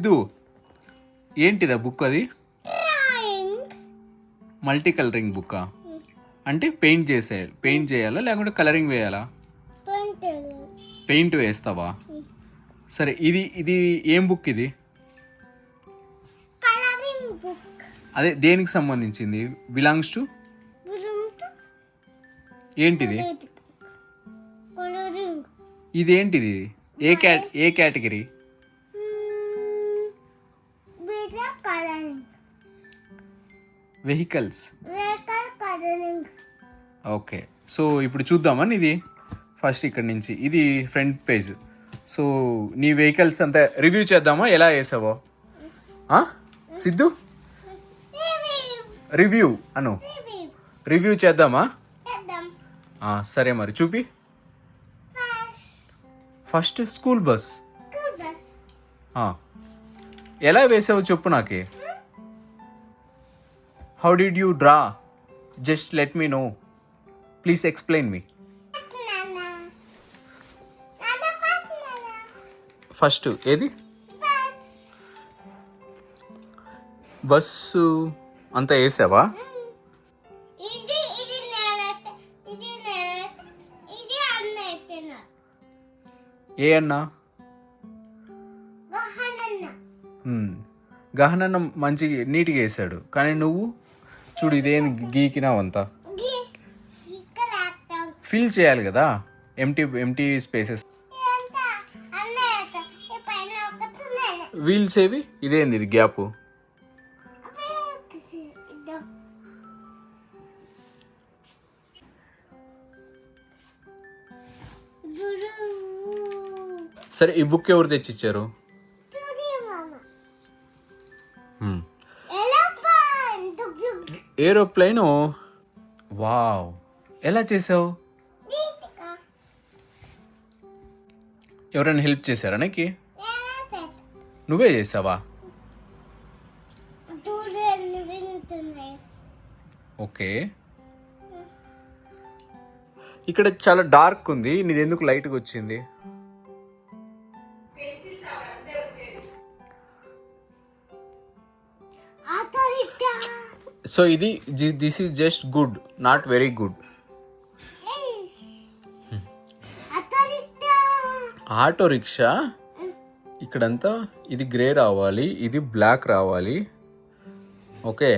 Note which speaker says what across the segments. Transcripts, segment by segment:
Speaker 1: సిద్ధు ఏంటిదా బుక్ అది? Multi colouring బుక్కా? అంటే పెయింట్ చేయాలా లేకుంటే కలరింగ్ వేయాలా? పెయింట్ వేస్తావా? సరే, ఇది ఇది ఏం బుక్ ఇది? అదే దేనికి సంబంధించింది? బిలాంగ్స్ టు ఏంటిది? ఇదేంటిది? ఏ కేటగిరీ? వెహికల్స్. ఓకే, సో ఇప్పుడు చూద్దామా ఇది ఫస్ట్ ఇక్కడ నుంచి. ఇది ఫ్రంట్ పేజ్. సో నీ వెహికల్స్ అంతా రివ్యూ చేద్దామా ఎలా వేసావో? సిద్ధు రివ్యూ అను. రివ్యూ చేద్దామా? సరే మరి చూపి. ఫస్ట్ స్కూల్ బస్ ఎలా వేసావో చెప్పు నాకే. How did you draw? Just let me know. Please explain me. First ఏది? బస్సు అంతా వేసావా? ఏ అన్నా? గహనన్న మంచి నీట్గా వేసాడు, కానీ నువ్వు చూడు ఇదేం గీకినావంతా. ఫిల్ చేయాలి కదా ఎంటీ స్పేసెస్. వీల్స్ ఏవి? ఇదేంది ఇది గ్యాప్? సరే, ఈ బుక్ ఎవరు తెచ్చిచ్చారు? ఏరోప్లేను. వావ్, ఎలా చేసావు? ఎవరైనా హెల్ప్ చేశారా నీకు? నువ్వే చేసావా? ఓకే, ఇక్కడ చాలా డార్క్ ఉంది, నీది ఎందుకు లైట్గా వచ్చింది? So this is just good, not very good. Auto rickshaw ఇక్కడంతా ఇది గ్రే రావాలి, ఇది బ్లాక్ రావాలి. Okay,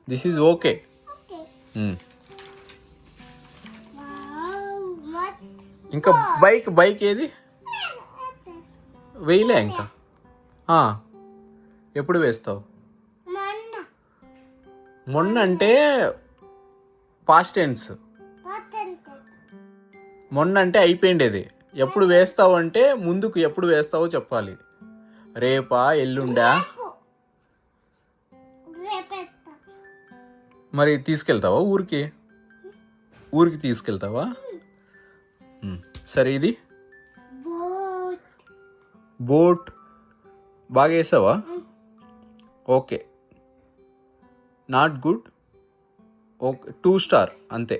Speaker 1: this is okay. ఇంకా బైక్ ఏది? వేయలే ఇంకా? ఎప్పుడు వేస్తావు? మొన్న అంటే పాస్ట్ టెన్స్. మొన్న అంటే అయిపోయిండేది. ఎప్పుడు వేస్తావు అంటే ముందుకు ఎప్పుడు వేస్తావో చెప్పాలి. రేపా, ఎల్లుండా? మరి తీసుకెళ్తావా ఊరికి తీసుకెళ్తావా? సరే, ఇది బోట్ బాగా వేసావా? Okay, not good. Okay, 2 star అంతే.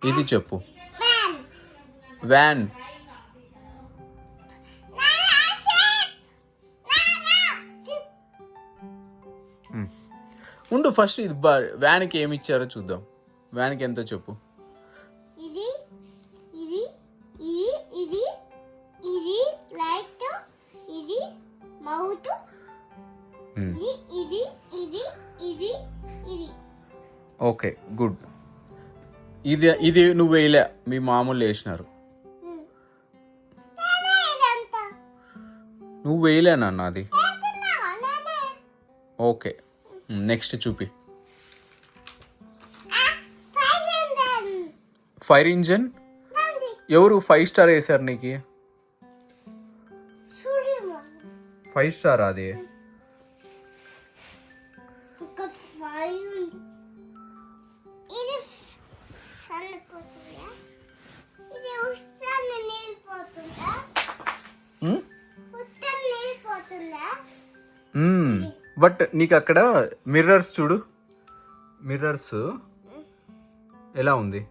Speaker 1: ఇది చెప్పు. వ్యాన్. ఉండు, ఫస్ట్ ఇది వ్యాన్కి ఏమి ఇచ్చారో చూద్దాం. వ్యాన్కి ఎంతో చెప్పు. Okay, good. ఇది నువ్వు వేయలే, మీ మామూలు వేసినారు. నువ్వు వేయలేనా అది? ఓకే, నెక్స్ట్ చూపి. ఫైర్ ఇంజన్ ఎవరు 5 స్టార్ వేసారు నీకు? 5 స్టార్ అది? బట్ నీకు అక్కడ మిర్రర్స్ చూడు, మిర్రర్స్ ఎలా ఉంది?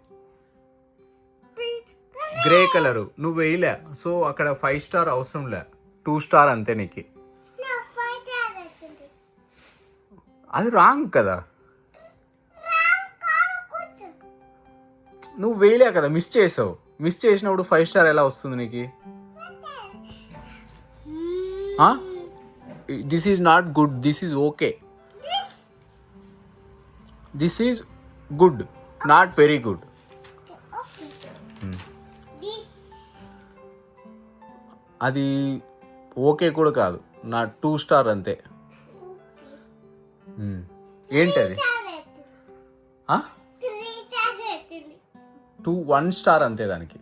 Speaker 1: గ్రే కలరు నువ్వు వేయలే, సో అక్కడ 5 స్టార్ అవసరం లే, 2 స్టార్ అంతే నీకు. అది రాంగ్ కదా, నువ్వు వేయలే కదా, మిస్ చేసావు. మిస్ చేసినప్పుడు 5 స్టార్ ఎలా వస్తుంది నీకు? This is not good, this is okay. This is good, not very good. అది ఓకే కూడా కాదు, నా 2 స్టార్ అంతే. ఏంటి అది? 1 స్టార్ అంతే దానికి.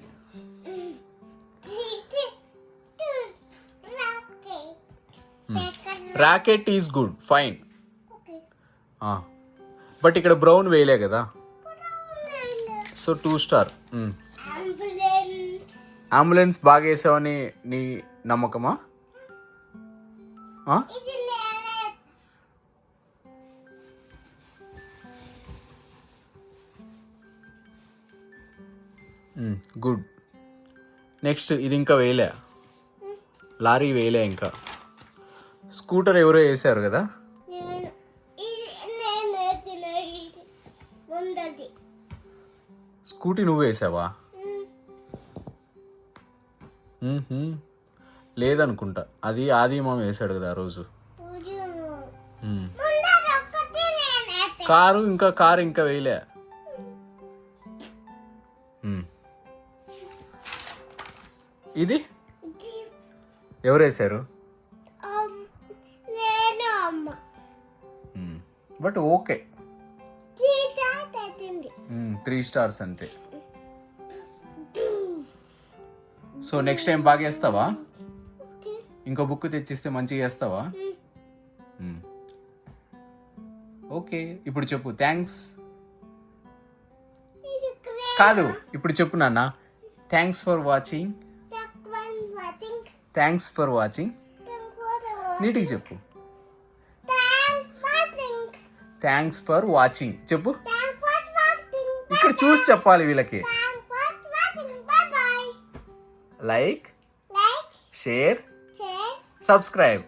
Speaker 1: Racket is good, fine. But ఇక్కడ బ్రౌన్ వేయలే కదా, సో 2 స్టార్. అంబులెన్స్ బాగా వేసావని నీ నమ్మకమా? గుడ్. నెక్స్ట్ ఇది ఇంకా వేయలే, లారీ వేయలే, ఇంకా స్కూటర్ ఎవరో వేసారు కదా. స్కూటీ నువ్వు వేసావా? లేదనుకుంటా, అది ఆది మామ వేసాడు కదా ఆ రోజు. కారు ఇంకా వేయలే. ఇది ఎవరు వేసారు? బట్ ఓకే, 3 స్టార్స్ అంతే. సో నెక్స్ట్ టైం బాగా వేస్తావా? ఇంకో బుక్ తెచ్చిస్తే మంచిగా వేస్తావా? ఓకే, ఇప్పుడు చెప్పు థ్యాంక్స్. కాదు, ఇప్పుడు చెప్పు నాన్న. Thanks for watching. Thanks for watching. నీటికి చెప్పు. థ్యాంక్స్ ఫర్ వాచింగ్ చెప్పు. ఇక్కడ చూసి చెప్పాలి వీళ్ళకి. Like, share, subscribe.